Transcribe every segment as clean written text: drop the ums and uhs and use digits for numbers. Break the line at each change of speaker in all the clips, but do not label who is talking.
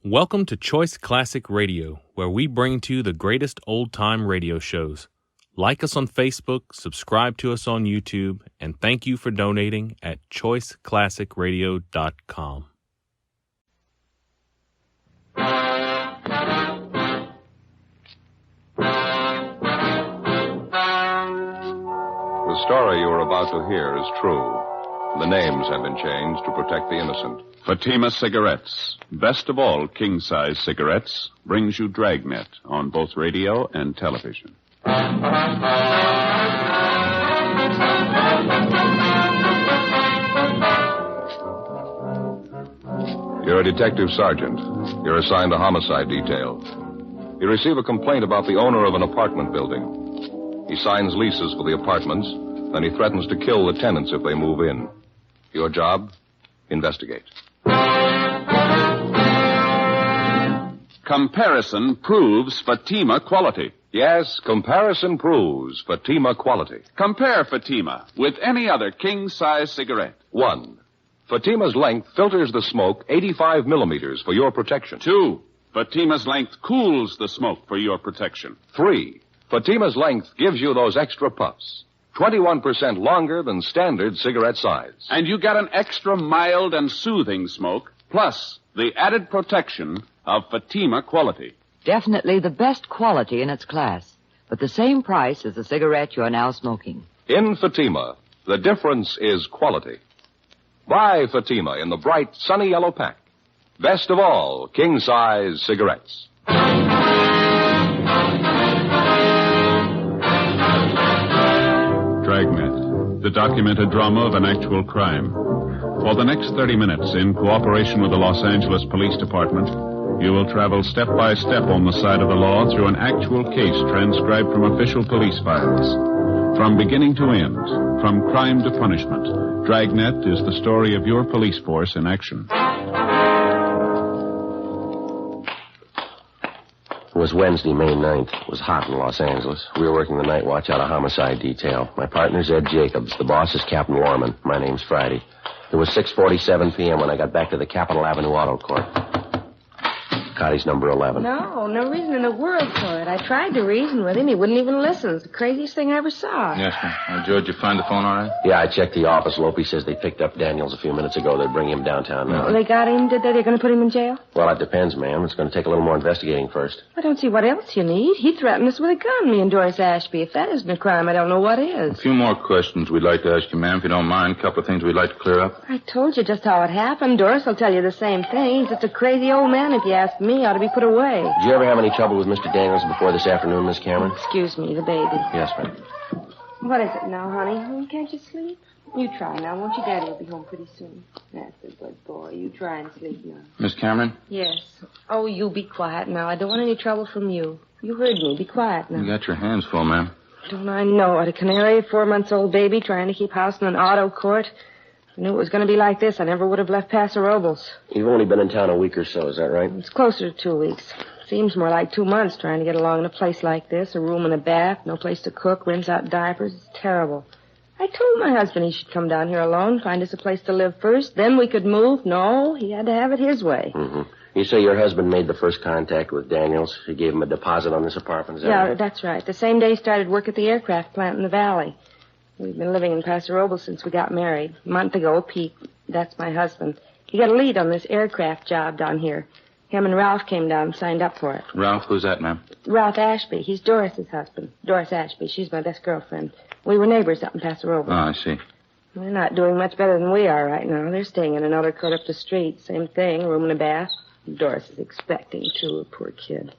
Welcome to Choice Classic Radio, where we bring to you the greatest old-time radio shows. Like us on Facebook, subscribe to us on YouTube, and thank you for donating at choiceclassicradio.com.
The story you are about to hear is true. The names have been changed to protect the innocent.
Fatima Cigarettes, best of all king-size cigarettes, brings you Dragnet on both radio and television.
You're a detective sergeant. You're assigned a homicide detail. You receive a complaint about the owner of an apartment building. He signs leases for the apartments, then he threatens to kill the tenants if they move in. Your job? Investigate.
Comparison proves Fatima quality.
Yes, comparison proves Fatima quality.
Compare Fatima with any other king-size cigarette.
1. Fatima's length filters the smoke 85 millimeters for your protection.
2. Fatima's length cools the smoke for your protection.
3. Fatima's length gives you those extra puffs. 21% longer than standard cigarette size.
And you get an extra mild and soothing smoke, plus the added protection of Fatima quality.
Definitely the best quality in its class, but the same price as the cigarette you are now smoking.
In Fatima, the difference is quality. Buy Fatima in the bright, sunny yellow pack. Best of all, king-size cigarettes.
Dragnet, the documented drama of an actual crime. For the next 30 minutes, in cooperation with the Los Angeles Police Department, you will travel step by step on the side of the law through an actual case transcribed from official police files. From beginning to end, from crime to punishment, Dragnet is the story of your police force in action.
It was Wednesday, May 9th. It was hot in Los Angeles. We were working the night watch out of homicide detail. My partner's Ed Jacobs. The boss is Captain Lorman. My name's Friday. It was 6:47 p.m. when I got back to the Capitol Avenue Auto Court. Cotty's number 11.
No reason in the world for it. I tried to reason with him. He wouldn't even listen. It's the craziest thing I ever saw.
Yes, ma'am. George, you find the phone all right?
Yeah, I checked the office. Lopey says they picked up Daniels a few minutes ago. They're bringing him downtown now.
Oh, they got him, did they? They're going to put him in jail?
Well, it depends, ma'am. It's going to take a little more investigating first.
I don't see what else you need. He threatened us with a gun, me and Doris Ashby. If that isn't a crime, I don't know what is.
A few more questions we'd like to ask you, ma'am, if you don't mind. A couple of things we'd like to clear up.
I told you just how it happened. Doris will tell you the same thing. He's just a crazy old man, if you ask me. Ought to be put away.
Did you ever have any trouble with Mr. Daniels before this afternoon, Miss Cameron?
Excuse me, the baby.
Yes, ma'am.
What is it now, honey? Can't you sleep? You try now, won't you? Daddy will be home pretty soon. That's a good boy. You try and sleep now.
Miss Cameron?
Yes. Oh, you be quiet now. I don't want any trouble from you. You heard me. Be quiet now.
You got your hands full, ma'am.
Don't I know it? A canary, a 4-month-old baby trying to keep house in an auto court. If I knew it was going to be like this, I never would have left Paso Robles.
You've only been in town a week or so, is that right?
It's closer to 2 weeks. Seems more like 2 months trying to get along in a place like this. A room and a bath, no place to cook, rinse out diapers. It's terrible. I told my husband he should come down here alone, find us a place to live first. Then we could move. No, he had to have it his way.
Mm-hmm. You say your husband made the first contact with Daniels. He gave him a deposit on this apartment, is that right?
Yeah, that's right. The same day he started work at the aircraft plant in the valley. We've been living in Paso Robles since we got married. A month ago, Pete, that's my husband, he got a lead on this aircraft job down here. Him and Ralph came down and signed up for it.
Ralph, who's that, ma'am?
Ralph Ashby. He's Doris's husband. Doris Ashby. She's my best girlfriend. We were neighbors up in Paso Robles.
Oh, I see.
They're not doing much better than we are right now. They're staying in another court up the street. Same thing, room and a bath. Doris is expecting, too, poor kid.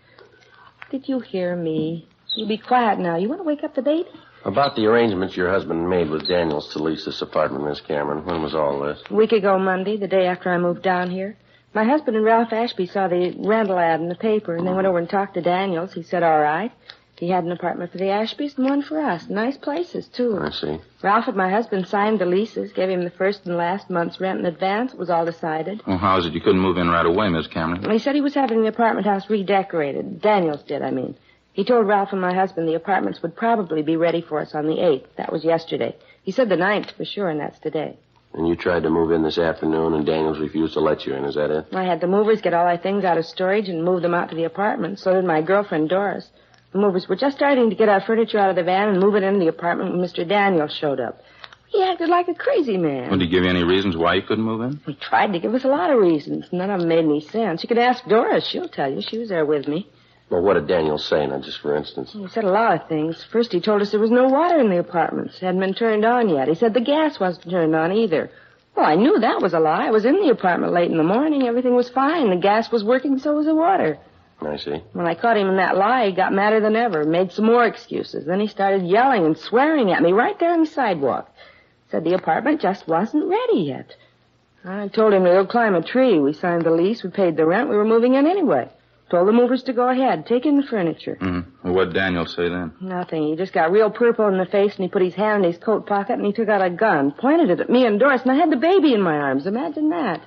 Did you hear me? You be quiet now. You want to wake up the baby?
About the arrangements your husband made with Daniels to lease this apartment, Miss Cameron. When was all this?
A week ago Monday, the day after I moved down here. My husband and Ralph Ashby saw the rental ad in the paper, and they went over and talked to Daniels. He said, all right. He had an apartment for the Ashbys and one for us. Nice places, too.
I see.
Ralph and my husband signed the leases, gave him the first and last month's rent in advance. It was all decided.
Well, how is it you couldn't move in right away, Miss Cameron?
He said he was having the apartment house redecorated. Daniels did, I mean. He told Ralph and my husband the apartments would probably be ready for us on the 8th. That was yesterday. He said the 9th for sure, and that's today.
And you tried to move in this afternoon, and Daniels refused to let you in. Is that it?
I had the movers get all our things out of storage and move them out to the apartment. So did my girlfriend, Doris. The movers were just starting to get our furniture out of the van and move it into the apartment when Mr. Daniels showed up. He acted like a crazy man.
Would he give you any reasons why he couldn't move in?
He tried to give us a lot of reasons. None of them made any sense. You could ask Doris. She'll tell you. She was there with me.
Well, what did Daniels say, now, just for instance?
He said a lot of things. First, he told us there was no water in the apartments. It hadn't been turned on yet. He said the gas wasn't turned on either. Well, I knew that was a lie. I was in the apartment late in the morning. Everything was fine. The gas was working, so was the water.
I see.
When I caught him in that lie, he got madder than ever, made some more excuses. Then he started yelling and swearing at me right there on the sidewalk. Said the apartment just wasn't ready yet. I told him to go climb a tree. We signed the lease. We paid the rent. We were moving in anyway. Told the movers to go ahead. Take in the furniture.
Well, what did Daniel say then?
Nothing. He just got real purple in the face, and he put his hand in his coat pocket, and he took out a gun, pointed it at me and Doris, and I had the baby in my arms. Imagine that.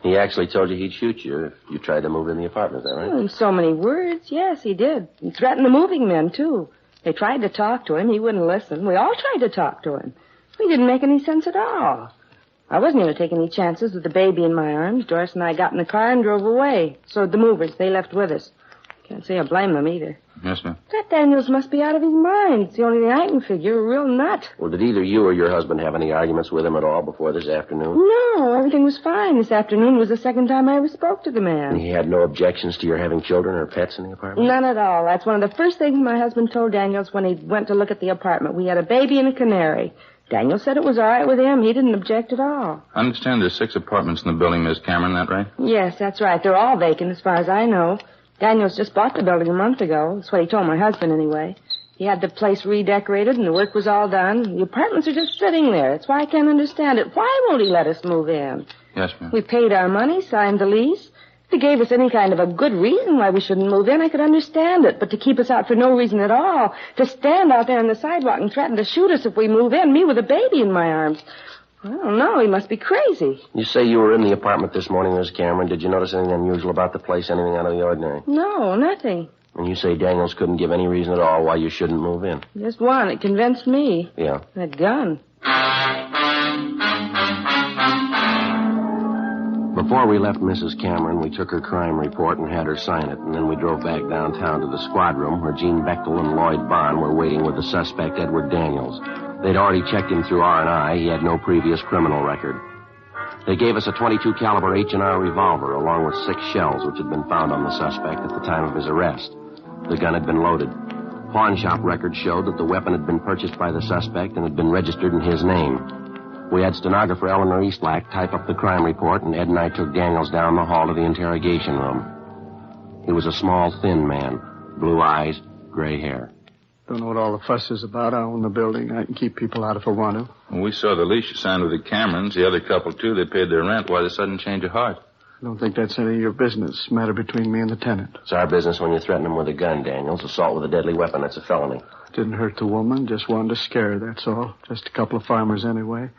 He actually told you he'd shoot you if you tried to move in the apartment, is that right?
In so many words, yes, he did. He threatened the moving men, too. They tried to talk to him. He wouldn't listen. We all tried to talk to him. He didn't make any sense at all. I wasn't going to take any chances with the baby in my arms. Doris and I got in the car and drove away. So did the movers. They left with us. Can't say I blame them either.
Yes, ma'am.
That Daniels must be out of his mind. It's the only thing I can figure. A real nut.
Well, did either you or your husband have any arguments with him at all before this afternoon?
No, everything was fine. This afternoon was the second time I ever spoke to the man.
And he had no objections to your having children or pets in the apartment?
None at all. That's one of the first things my husband told Daniels when he went to look at the apartment. We had a baby and a canary. Daniels said it was all right with him. He didn't object at all.
I understand there's 6 apartments in the building, Miss Cameron, that right?
Yes, that's right. They're all vacant as far as I know. Daniels just bought the building a month ago. That's what he told my husband, anyway. He had the place redecorated, and the work was all done. The apartments are just sitting there. That's why I can't understand it. Why won't he let us move in?
Yes, ma'am.
We paid our money, signed the lease. If he gave us any kind of a good reason why we shouldn't move in, I could understand it. But to keep us out for no reason at all, to stand out there on the sidewalk and threaten to shoot us if we move in, me with a baby in my arms, I don't know. He must be crazy.
You say you were in the apartment this morning, Miss Cameron. Did you notice anything unusual about the place, anything out of the ordinary?
No, nothing.
And you say Daniels couldn't give any reason at all why you shouldn't move in?
Just one. It convinced me.
Yeah.
That gun.
Before we left Mrs. Cameron, we took her crime report and had her sign it, and then we drove back downtown to the squad room where Gene Bechtel and Lloyd Bond were waiting with the suspect, Edward Daniels. They'd already checked him through R&I. He had no previous criminal record. They gave us a .22 caliber H&R revolver along with 6 shells which had been found on the suspect at the time of his arrest. The gun had been loaded. Pawn shop records showed that the weapon had been purchased by the suspect and had been registered in his name. We had stenographer Eleanor Eastlack type up the crime report, and Ed and I took Daniels down the hall to the interrogation room. He was a small, thin man, blue eyes, gray hair.
Don't know what all the fuss is about. I own the building. I can keep people out if I want to.
Well, we saw the lease you signed with the Camerons. The other couple, too, they paid their rent. Why the sudden change of heart?
I don't think that's any of your business. Matter between me and the tenant.
It's our business when you threaten him with a gun, Daniels. Assault with a deadly weapon, that's a felony.
Didn't hurt the woman. Just wanted to scare her, that's all. Just a couple of farmers anyway.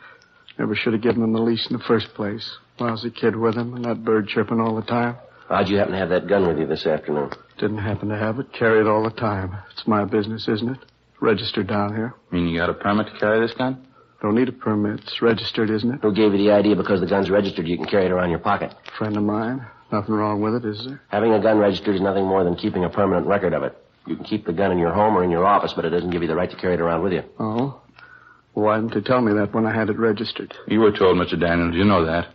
Never should have given him the lease in the first place. Lousy kid with him and that bird chirping all the time.
How'd you happen to have that gun with you this afternoon?
Didn't happen to have it. Carry it all the time. It's my business, isn't it? Registered down here.
Mean you got a permit to carry this gun?
Don't need a permit. It's registered, isn't it?
Who gave you the idea because the gun's registered you can carry it around your pocket?
Friend of mine. Nothing wrong with it, is there?
Having a gun registered is nothing more than keeping a permanent record of it. You can keep the gun in your home or in your office, but it doesn't give you the right to carry it around with you.
Oh? Well, why didn't you tell me that when I had it registered?
You were told, Mr. Daniels. You know that.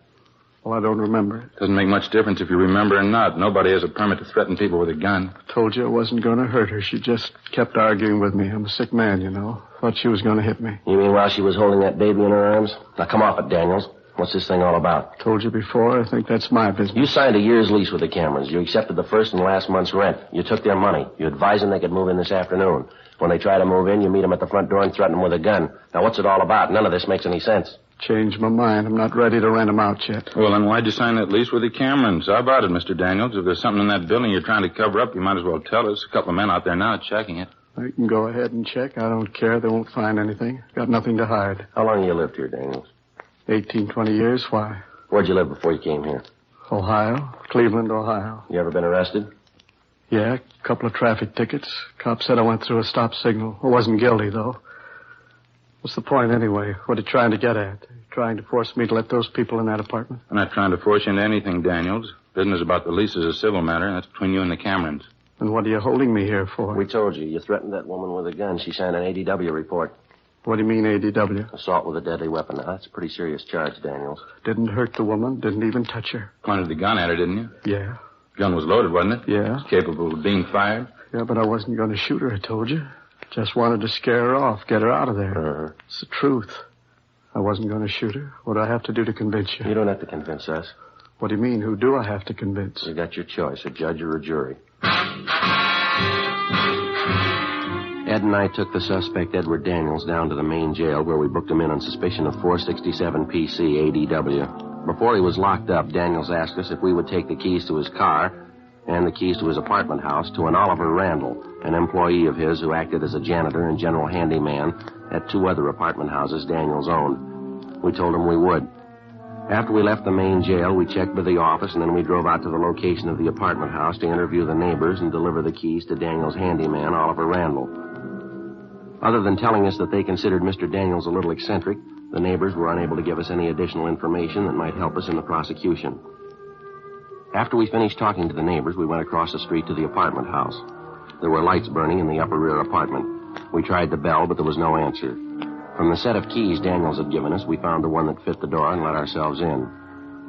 Well, I don't remember it.
Doesn't make much difference if you remember or not. Nobody has a permit to threaten people with a gun.
I told you I wasn't going to hurt her. She just kept arguing with me. I'm a sick man, you know. Thought she was going to hit me.
You mean while she was holding that baby in her arms? Now, come off it, Daniels. What's this thing all about?
Told you before. I think that's my business.
You signed a year's lease with the Camerons. You accepted the first and last month's rent. You took their money. You advised them they could move in this afternoon. When they try to move in, you meet them at the front door and threaten them with a gun. Now, what's it all about? None of this makes any sense.
Changed my mind. I'm not ready to rent them out yet.
Well, then why'd you sign that lease with the Camerons? How about it, Mr. Daniels? If there's something in that building you're trying to cover up, you might as well tell us. A couple of men out there now checking it.
I can go ahead and check. I don't care. They won't find anything. Got nothing to hide.
How long have you lived here, Daniels?
18, 20 years. Why?
Where'd you live before you came here?
Ohio. Cleveland, Ohio.
You ever been arrested?
Yeah, a couple of traffic tickets. Cop said I went through a stop signal. I wasn't guilty, though. What's the point, anyway? What are you trying to get at? Trying to force me to let those people in that apartment?
I'm not trying to force you into anything, Daniels. Business about the lease is a civil matter. That's between you and the Camerons.
And what are you holding me here for?
We told you. You threatened that woman with a gun. She signed an ADW report.
What do you mean, ADW?
Assault with a deadly weapon. Now, that's a pretty serious charge, Daniels.
Didn't hurt the woman. Didn't even touch her.
Pointed the gun at her, didn't you?
Yeah.
Gun was loaded, wasn't it?
Yeah.
Capable of being fired?
Yeah, but I wasn't going to shoot her, I told you. Just wanted to scare her off, get her out of there. It's the truth. I wasn't going to shoot her. What do I have to do to convince you?
You don't have to convince us.
What do you mean? Who do I have to convince?
You got your choice, a judge or a jury. Ed and I took the suspect, Edward Daniels, down to the main jail where we booked him in on suspicion of 467 PC ADW. Before he was locked up, Daniels asked us if we would take the keys to his car and the keys to his apartment house to an Oliver Randall, an employee of his who acted as a janitor and general handyman at 2 other apartment houses Daniels owned. We told him we would. After we left the main jail, we checked with the office, and then we drove out to the location of the apartment house to interview the neighbors and deliver the keys to Daniels' handyman, Oliver Randall. Other than telling us that they considered Mr. Daniels a little eccentric, the neighbors were unable to give us any additional information that might help us in the prosecution. After we finished talking to the neighbors, we went across the street to the apartment house. There were lights burning in the upper rear apartment. We tried the bell, but there was no answer. From the set of keys Daniels had given us, we found the one that fit the door and let ourselves in.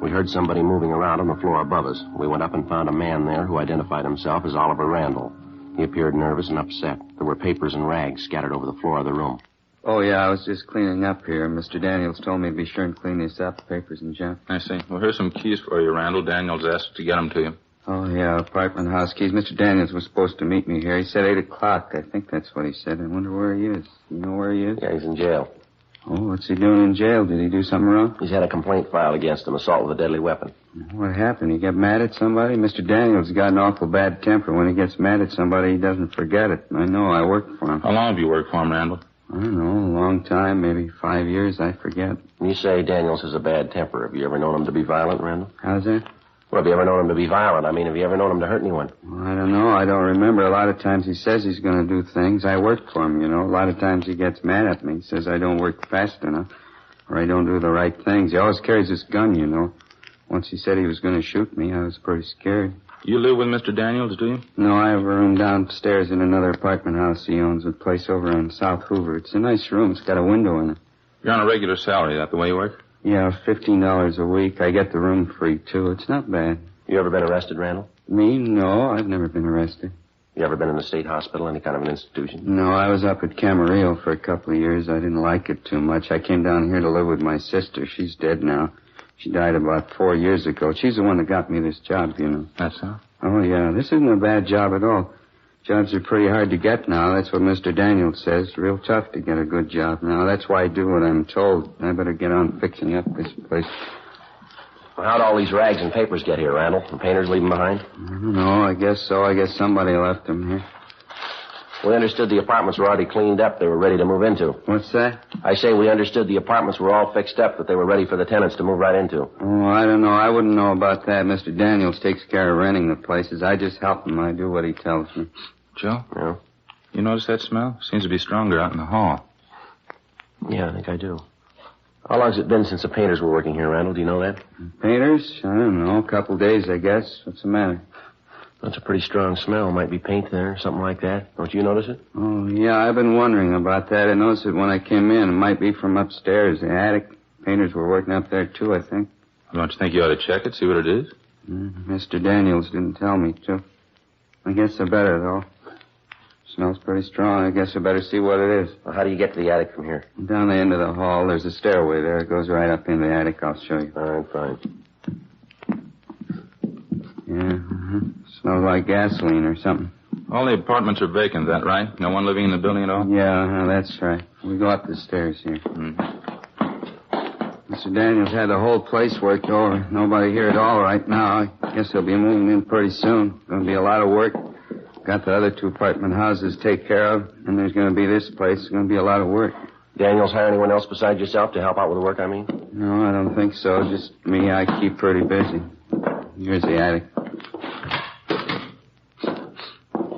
We heard somebody moving around on the floor above us. We went up and found a man there who identified himself as Oliver Randall. He appeared nervous and upset. There were papers and rags scattered over the floor of the room.
Oh, yeah, I was just cleaning up here. Mr. Daniels told me to be sure and clean this up, papers and junk.
I see. Well, here's some keys for you, Randall. Daniels asked to get them to you.
Oh, yeah, apartment house keys. Mr. Daniels was supposed to meet me here. He said 8 o'clock. I think that's what he said. I wonder where he is. You know where he is?
Yeah, he's in jail.
Oh, what's he doing in jail? Did he do something wrong?
He's had a complaint filed against him, assault with a deadly weapon.
What happened? He got mad at somebody? Mr. Daniels got an awful bad temper. When he gets mad at somebody, he doesn't forget it. I know. I worked for him.
How long have you worked for him, Randall?
I don't know. A long time. Maybe 5 years. I forget.
You say Daniels has a bad temper. Have you ever known him to be violent, Randall?
How's that?
Well, have you ever known him to be violent? I mean, have you ever known him to hurt anyone?
Well, I don't know. I don't remember. A lot of times he says he's going to do things. I work for him, you know. A lot of times he gets mad at me. He says I don't work fast enough or I don't do the right things. He always carries his gun, you know. Once he said he was going to shoot me, I was pretty scared.
You live with Mr. Daniels, do you?
No, I have a room downstairs in another apartment house he owns, a place over on South Hoover. It's a nice room. It's got a window in it.
You're on a regular salary. Is that the way you work?
Yeah, $15 a week. I get the room free, too. It's not bad.
You ever been arrested, Randall?
Me? No, I've never been arrested.
You ever been in a state hospital, any kind of an institution?
No, I was up at Camarillo for a couple of years. I didn't like it too much. I came down here to live with my sister. She's dead now. She died about 4 years ago. She's the one that got me this job, you know.
That's so?
Oh, yeah. This isn't a bad job at all. Jobs are pretty hard to get now. That's what Mr. Daniels says. Real tough to get a good job now. That's why I do what I'm told. I better get on fixing up this place.
Well, how'd all these rags and papers get here, Randall? The painters leave them behind?
I don't know. I guess so. I guess somebody left them here.
We understood the apartments were already cleaned up. They were ready to move into.
What's that?
I say we understood the apartments were all fixed up, that they were ready for the tenants to move right into.
Oh, I don't know. I wouldn't know about that. Mr. Daniels takes care of renting the places. I just help him. I do what he tells me.
Joe?
Yeah?
You notice that smell? Seems to be stronger out in the hall.
Yeah, I think I do. How long's it been since the painters were working here, Randall? Do you know that?
Painters? I don't know. A couple days, I guess. What's the matter?
That's a pretty strong smell. Might be paint there, something like that. Don't you notice it?
Oh, yeah, I've been wondering about that. I noticed it when I came in. It might be from upstairs, the attic. Painters were working up there, too, I think.
Don't you think you ought to check it, see what it is?
Mr. Daniels didn't tell me to. I guess I better, though. Smells pretty strong. I guess I better see what it is.
Well, how do you get to the attic from here?
Down the end of the hall, there's a stairway there. It goes right up in the attic. I'll show you.
All right, fine.
Yeah, Smells like gasoline or something.
All the apartments are vacant, is that right? No one living in the building at all?
Yeah, that's right. We go up the stairs here. Mr. Daniels had the whole place worked over. Nobody here at all right now. I guess he'll be moving in pretty soon. Going to be a lot of work. Got the other 2 apartment houses to take care of, and there's going to be this place. It's going to be a lot of work.
Daniels hire anyone else besides yourself to help out with the work, I mean?
No, I don't think so. Just me. I keep pretty busy. Here's the attic.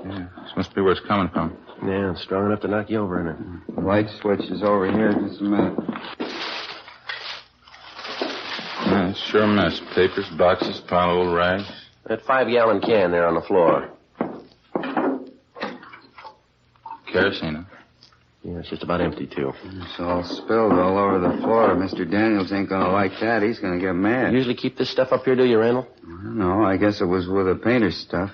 Yeah, this must be See where it's coming from.
Yeah, it's strong enough to knock you over in it.
The light switch is over here. Just a minute.
Yeah, it's sure a mess. Papers, boxes, pile of old rags.
That 5-gallon can there on the floor.
Kerosene, huh?
Yeah, it's just about empty, too.
It's all spilled all over the floor. Mr. Daniels ain't gonna like that. He's gonna get mad.
You usually keep this stuff up here, do you, Randall?
No, I guess it was with the painter's stuff.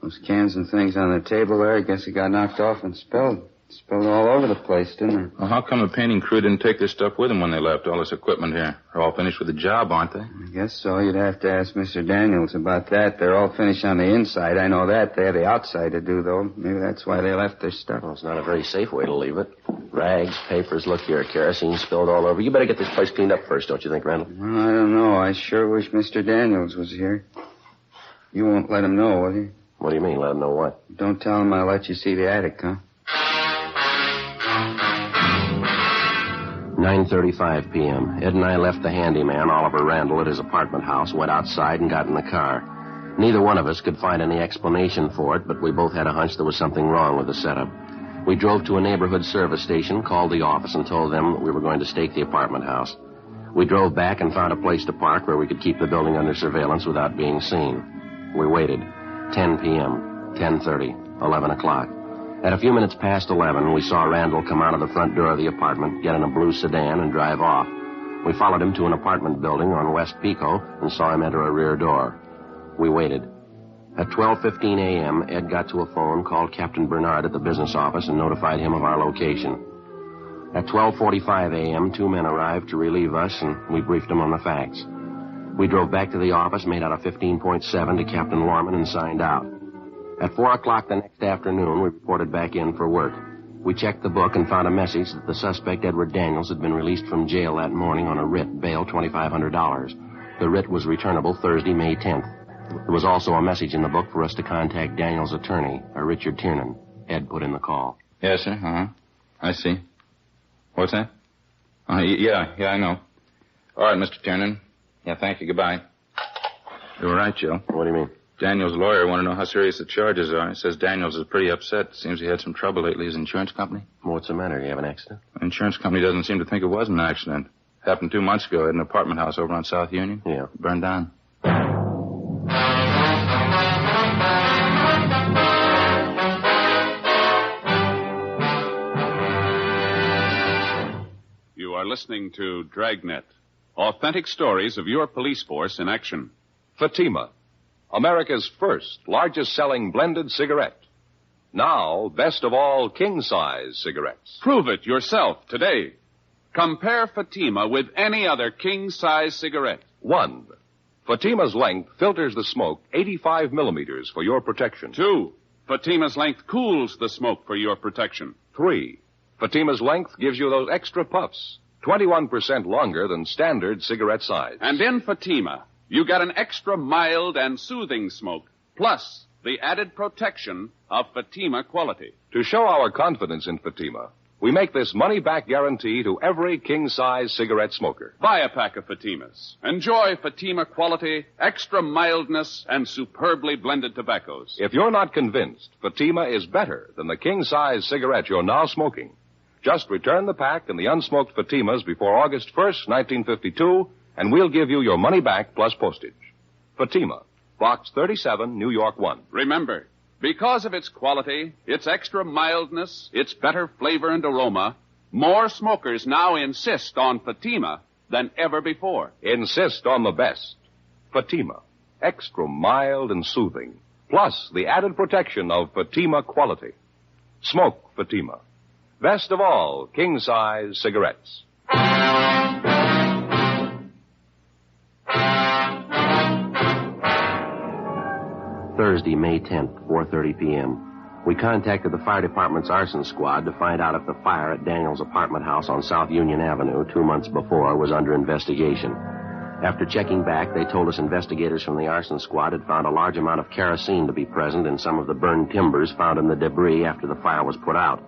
Those cans and things on the table there, I guess it got knocked off and spilled. Spilled all over the place, didn't it?
Well, how come the painting crew didn't take their stuff with them when they left? All this equipment here. They're all finished with the job, aren't they?
I guess so. You'd have to ask Mr. Daniels about that. They're all finished on the inside. I know that. They have the outside to do, though. Maybe that's why they left their stuff.
Well, it's not a very safe way to leave it. Rags, papers, look here, kerosene spilled all over. You better get this place cleaned up first, don't you think, Randall?
Well, I don't know. I sure wish Mr. Daniels was here. You won't let him know, will you?
What do you mean, let him know what?
Don't tell him I'll let you see the attic, huh?
9:35 p.m. Ed and I left the handyman, Oliver Randall, at his apartment house, went outside and got in the car. Neither one of us could find any explanation for it, but we both had a hunch there was something wrong with the setup. We drove to a neighborhood service station, called the office, and told them that we were going to stake the apartment house. We drove back and found a place to park where we could keep the building under surveillance without being seen. We waited. 10 p.m., 10:30, 11 o'clock. At a few minutes past 11, we saw Randall come out of the front door of the apartment, get in a blue sedan, and drive off. We followed him to an apartment building on West Pico and saw him enter a rear door. We waited. At 12:15 a.m., Ed got to a phone, called Captain Bernard at the business office, and notified him of our location. At 12:45 a.m., 2 men arrived to relieve us, and we briefed them on the facts. We drove back to the office, made out a 15.7 to Captain Lorman, and signed out. At 4 o'clock the next afternoon, we reported back in for work. We checked the book and found a message that the suspect, Edward Daniels, had been released from jail that morning on a writ, bail $2,500. The writ was returnable Thursday, May 10th. There was also a message in the book for us to contact Daniels' attorney, Richard Tiernan. Ed put in the call.
Yes, sir. Uh-huh. I see. What's that? Yeah, I know. All right, Mr. Tiernan. Yeah, thank you. Goodbye. You were right, Joe.
What do you mean?
Daniel's lawyer wanted to know how serious the charges are. He says Daniels is pretty upset. Seems he had some trouble lately. His insurance company.
What's the matter? You have an accident?
The insurance company doesn't seem to think it was an accident. Happened 2 months ago at an apartment house over on South Union.
Yeah.
Burned down.
You are listening to Dragnet. Authentic stories of your police force in action.
Fatima, America's first largest-selling blended cigarette. Now, best of all, king-size cigarettes.
Prove it yourself today. Compare Fatima with any other king-size cigarette.
1. Fatima's length filters the smoke 85 millimeters for your protection.
2. Fatima's length cools the smoke for your protection.
3. Fatima's length gives you those extra puffs, 21% longer than standard cigarette size.
And in Fatima, you get an extra mild and soothing smoke, plus the added protection of Fatima quality.
To show our confidence in Fatima, we make this money-back guarantee to every king-size cigarette smoker.
Buy a pack of Fatimas. Enjoy Fatima quality, extra mildness, and superbly blended tobaccos.
If you're not convinced Fatima is better than the king-size cigarette you're now smoking, just return the pack and the unsmoked Fatimas before August 1st, 1952, and we'll give you your money back plus postage. Fatima, Box 37, New York 1.
Remember, because of its quality, its extra mildness, its better flavor and aroma, more smokers now insist on Fatima than ever before.
Insist on the best. Fatima, extra mild and soothing, plus the added protection of Fatima quality. Smoke Fatima. Best of all, king-size cigarettes.
Thursday, May 10th, 4:30 p.m. We contacted the fire department's arson squad to find out if the fire at Daniel's apartment house on South Union Avenue 2 months before was under investigation. After checking back, they told us investigators from the arson squad had found a large amount of kerosene to be present in some of the burned timbers found in the debris after the fire was put out.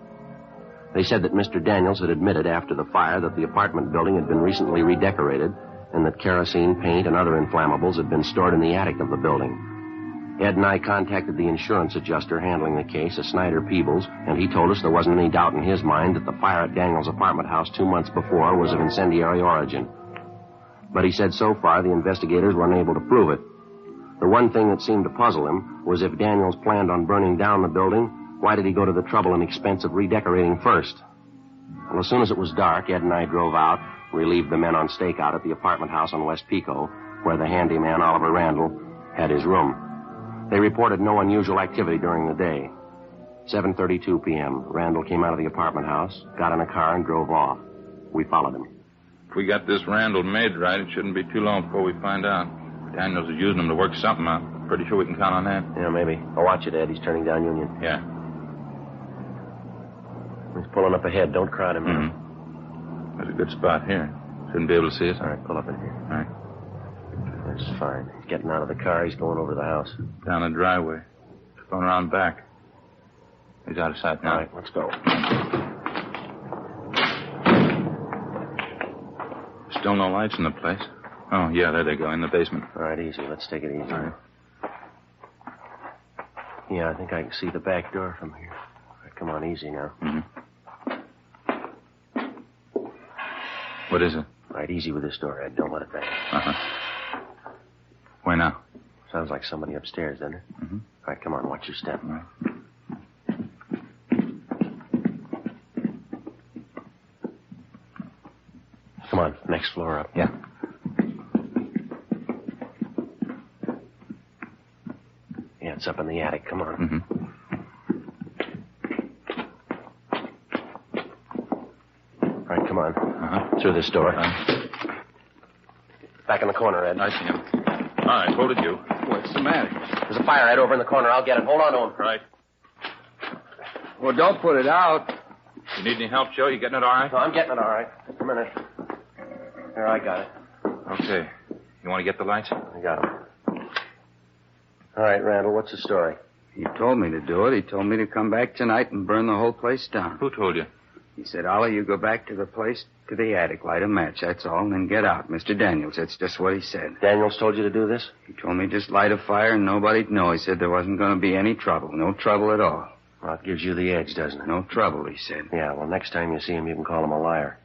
They said that Mr. Daniels had admitted after the fire that the apartment building had been recently redecorated and that kerosene, paint, and other inflammables had been stored in the attic of the building. Ed and I contacted the insurance adjuster handling the case, a Snyder Peebles, and he told us there wasn't any doubt in his mind that the fire at Daniel's apartment house 2 months before was of incendiary origin. But he said so far the investigators were unable to prove it. The one thing that seemed to puzzle him was if Daniels planned on burning down the building, why did he go to the trouble and expense of redecorating first? Well, as soon as it was dark, Ed and I drove out, relieved the men on stakeout at the apartment house on West Pico, where the handyman, Oliver Randall, had his room. They reported no unusual activity during the day. 7:32 p.m., Randall came out of the apartment house, got in a car, and drove off. We followed him.
If we got this Randall made right, it shouldn't be too long before we find out. Daniels is using him to work something out. Pretty sure we can count on that.
Yeah, maybe. Oh, watch it, Ed. He's turning down Union.
Yeah.
He's pulling up ahead. Don't crowd him.
Mm-hmm. There's a good spot here. Shouldn't be able to see us.
All right, pull up in here.
All right.
That's fine. He's getting out of the car. He's going over the house.
Down the driveway. Going around back. He's out of sight now.
All right, let's go.
Still no lights in the place. Oh, yeah, there they go, in the basement.
All right, easy. Let's take it easy.
All right.
Yeah, I think I can see the back door from here. All right, come on, easy now.
Mm-hmm. What is it?
All right, easy with this door, Ed. Don't let it bang.
Uh-huh. Where now?
Sounds like somebody upstairs, doesn't it?
Mm-hmm.
All right, come on, watch your step.
All right.
Come on, next floor up.
Yeah.
Yeah, it's up in the attic. Come on.
Mm-hmm.
All right, come on.
Uh-huh.
Through this door. Back in the corner, Ed.
I see him. All right, hold it, you.
What's the matter?
There's a fire, Ed, over in the corner. I'll get it. Hold on to him.
Right.
Well, don't put it out.
You need any help, Joe? You getting it all right?
No, I'm getting it all right. Just a minute. Here, I got it.
Okay. You want to get the lights?
I got it. All right, Randall, what's the story?
He told me to do it. He told me to come back tonight and burn the whole place down.
Who told you?
He said, Ollie, you go back to the place, to the attic, light a match, that's all, and then get out. Mr. Daniels, that's just what he said.
Daniels told you to do this?
He told me just light a fire and nobody'd know. He said there wasn't going to be any trouble. No trouble at all.
Well, it gives you the edge, doesn't it?
No trouble, he said.
Yeah, well, next time you see him, you can call him a liar.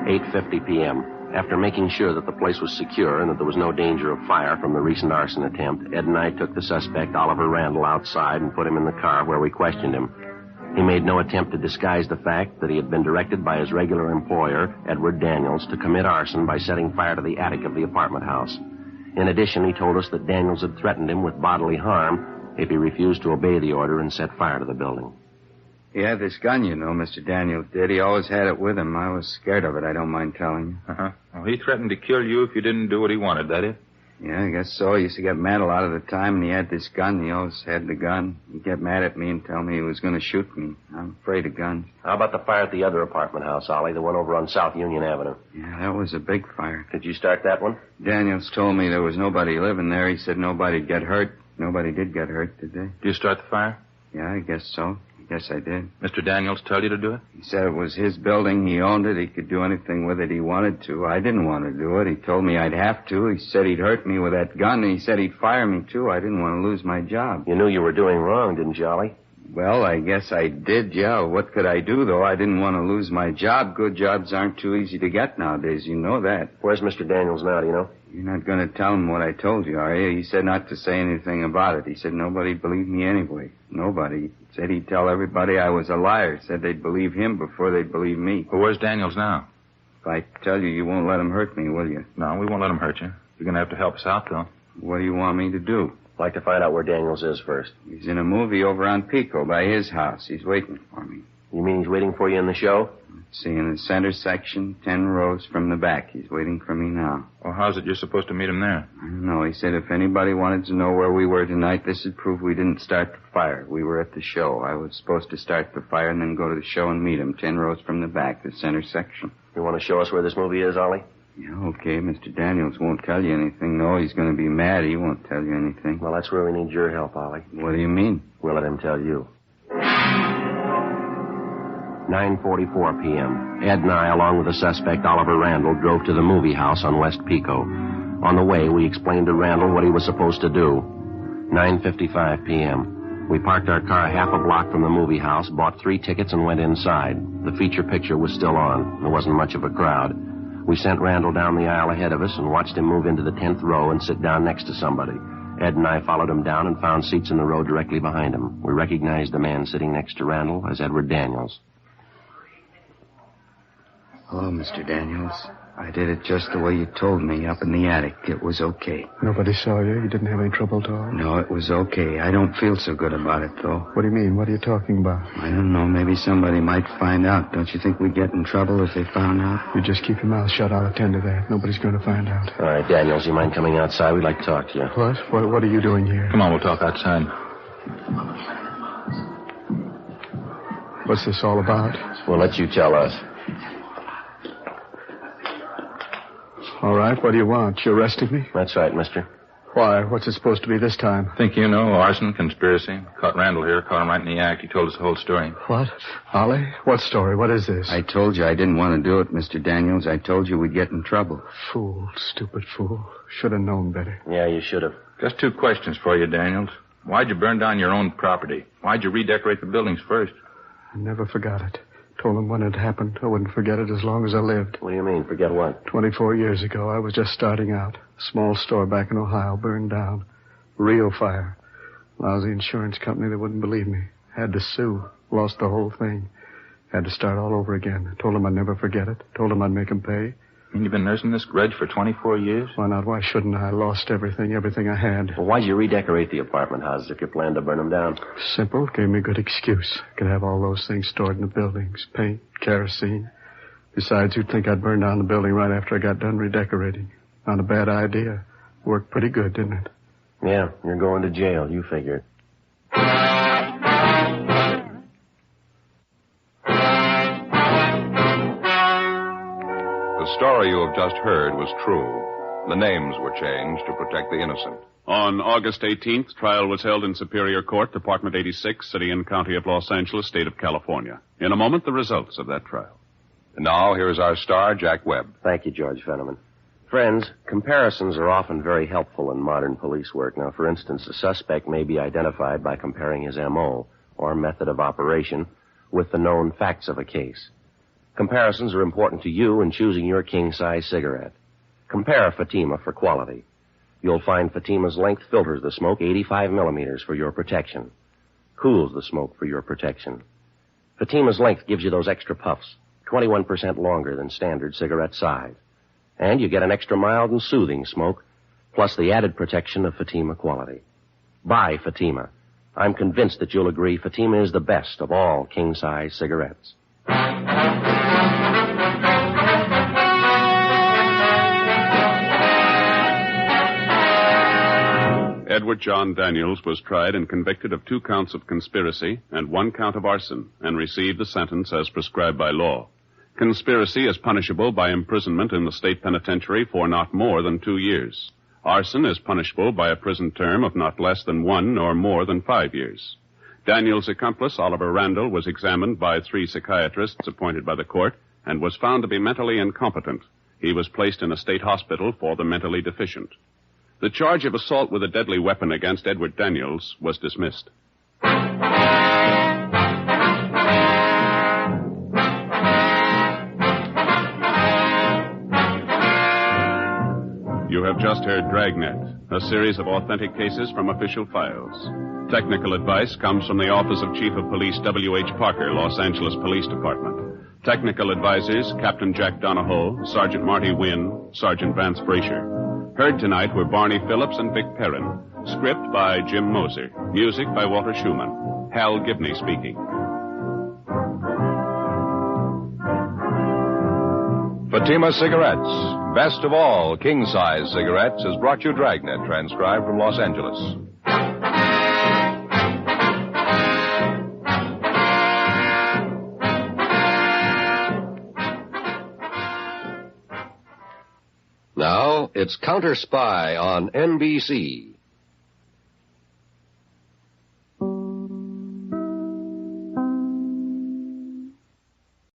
8:50 p.m. After making sure that the place was secure and that there was no danger of fire from the recent arson attempt, Ed and I took the suspect, Oliver Randall, outside and put him in the car where we questioned him. He made no attempt to disguise the fact that he had been directed by his regular employer, Edward Daniels, to commit arson by setting fire to the attic of the apartment house. In addition, he told us that Daniels had threatened him with bodily harm if he refused to obey the order and set fire to the building.
He had this gun, you know, Mr. Daniels did. He always had it with him. I was scared of it, I don't mind telling you.
Uh-huh. Well, he threatened to kill you if you didn't do what he wanted, that it?
Yeah, I guess so. He used to get mad a lot of the time, and he had this gun. He always had the gun. He'd get mad at me and tell me he was going to shoot me. I'm afraid of guns.
How about the fire at the other apartment house, Ollie, the one over on South Union Avenue?
Yeah, that was a big fire.
Did you start that one?
Daniels told me there was nobody living there. He said nobody'd get hurt. Nobody did get hurt, did they?
Did you start the fire?
Yeah, I guess so. Yes, I did.
Mr. Daniels tell you to do it?
He said it was his building. He owned it. He could do anything with it he wanted to. I didn't want to do it. He told me I'd have to. He said he'd hurt me with that gun, and he said he'd fire me, too. I didn't want to lose my job.
You knew you were doing wrong, didn't you, Ollie?
Well, I guess I did, yeah. What could I do, though? I didn't want to lose my job. Good jobs aren't too easy to get nowadays. You know that.
Where's Mr. Daniels now, do you know?
You're not going to tell him what I told you, are you? He said not to say anything about it. He said nobody'd believe me anyway. Nobody. He said he'd tell everybody I was a liar. He said they'd believe him before they'd believe me.
Well, where's Daniels now?
If I tell you, you won't let him hurt me, will you?
No, we won't let him hurt you. You're going to have to help us out, though.
What do you want me to do?
I'd like to find out where Daniels is first.
He's in a movie over on Pico by his house. He's waiting for me.
You mean he's waiting for you in the show?
See, in the center section, 10 rows from the back. He's waiting for me now.
Well, how's it you're supposed to meet him there?
I don't know. He said if anybody wanted to know where we were tonight, this would prove we didn't start the fire. We were at the show. I was supposed to start the fire and then go to the show and meet him, 10 rows from the back, the center section.
You want to show us where this movie is, Ollie?
Yeah, okay. Mr. Daniels won't tell you anything. No, he's going to be mad. He won't tell you anything.
Well, that's where we need your help, Ollie.
What do you mean?
We'll let him tell you. 9:44 p.m. Ed and I, along with the suspect, Oliver Randall, drove to the movie house on West Pico. On the way, we explained to Randall what he was supposed to do. 9:55 p.m. We parked our car half a block from the movie house, bought 3 tickets, and went inside. The feature picture was still on. There wasn't much of a crowd. We sent Randall down the aisle ahead of us and watched him move into the 10th row and sit down next to somebody. Ed and I followed him down and found seats in the row directly behind him. We recognized the man sitting next to Randall as Edward Daniels.
Hello, Mr. Daniels. I did it just the way you told me up in the attic. It was okay.
Nobody saw you? You didn't have any trouble at all?
No, it was okay. I don't feel so good about it, though.
What do you mean? What are you talking about?
I don't know. Maybe somebody might find out. Don't you think we'd get in trouble if they found out?
You just keep your mouth shut. I'll attend to that. Nobody's going to find out.
All right, Daniels, you mind coming outside? We'd like to talk to you.
What are you doing here?
Come on, we'll talk outside.
What's this all about?
We'll let you tell us.
All right, what do you want? You arresting me?
That's right, mister.
Why? What's it supposed to be this time?
Think you know? Arson, conspiracy. Caught Randall here, caught him right in the act. He told us the whole story.
What? Ollie? What story? What is this?
I told you I didn't want to do it, Mr. Daniels. I told you we'd get in trouble.
Fool, stupid fool. Should have known better.
Yeah, you should have.
Just 2 questions for you, Daniels. Why'd you burn down your own property? Why'd you redecorate the buildings first?
I never forgot it. Told them when it happened. I wouldn't forget it as long as I lived.
What do you mean, forget what?
24 years ago, I was just starting out. A small store back in Ohio burned down. Real fire. Lousy insurance company that wouldn't believe me. Had to sue. Lost the whole thing. Had to start all over again. Told them I'd never forget it. Told them I'd make them pay.
And you've been nursing this grudge for 24 years?
Why not? Why shouldn't I? Lost everything I had.
Well, why'd you redecorate the apartment houses if you planned to burn them down?
Simple. Gave me a good excuse. Could have all those things stored in the buildings. Paint, kerosene. Besides, you'd think I'd burn down the building right after I got done redecorating. Not a bad idea. Worked pretty good, didn't it?
Yeah, you're going to jail. You figured.
The story you have just heard was true. The names were changed to protect the innocent.
On August 18th, trial was held in Superior Court, Department 86, City and County of Los Angeles, State of California. In a moment, the results of that trial.
And now, here's our star, Jack Webb.
Thank you, George Fenneman. Friends, comparisons are often very helpful in modern police work. Now, for instance, a suspect may be identified by comparing his M.O., or method of operation, with the known facts of a case. Comparisons are important to you in choosing your king-size cigarette. Compare Fatima for quality. You'll find Fatima's length filters the smoke 85 millimeters for your protection. Cools the smoke for your protection. Fatima's length gives you those extra puffs, 21% longer than standard cigarette size. And you get an extra mild and soothing smoke, plus the added protection of Fatima quality. Buy Fatima. I'm convinced that you'll agree Fatima is the best of all king-size cigarettes.
Edward John Daniels was tried and convicted of 2 counts of conspiracy and 1 count of arson and received the sentence as prescribed by law. Conspiracy is punishable by imprisonment in the state penitentiary for not more than 2 years. Arson is punishable by a prison term of not less than 1 nor more than 5 years. Daniels' accomplice, Oliver Randall, was examined by 3 psychiatrists appointed by the court and was found to be mentally incompetent. He was placed in a state hospital for the mentally deficient. The charge of assault with a deadly weapon against Edward Daniels was dismissed. You have just heard Dragnet, a series of authentic cases from official files. Technical advice comes from the Office of Chief of Police W.H. Parker, Los Angeles Police Department. Technical advisors, Captain Jack Donahoe, Sergeant Marty Wynn, Sergeant Vance Brasher. Heard tonight were Barney Phillips and Vic Perrin. Script by Jim Moser. Music by Walter Schumann. Hal Gibney speaking.
Fatima Cigarettes, best of all king-size cigarettes, has brought you Dragnet, transcribed from Los Angeles.
Now, it's Counter Spy on NBC.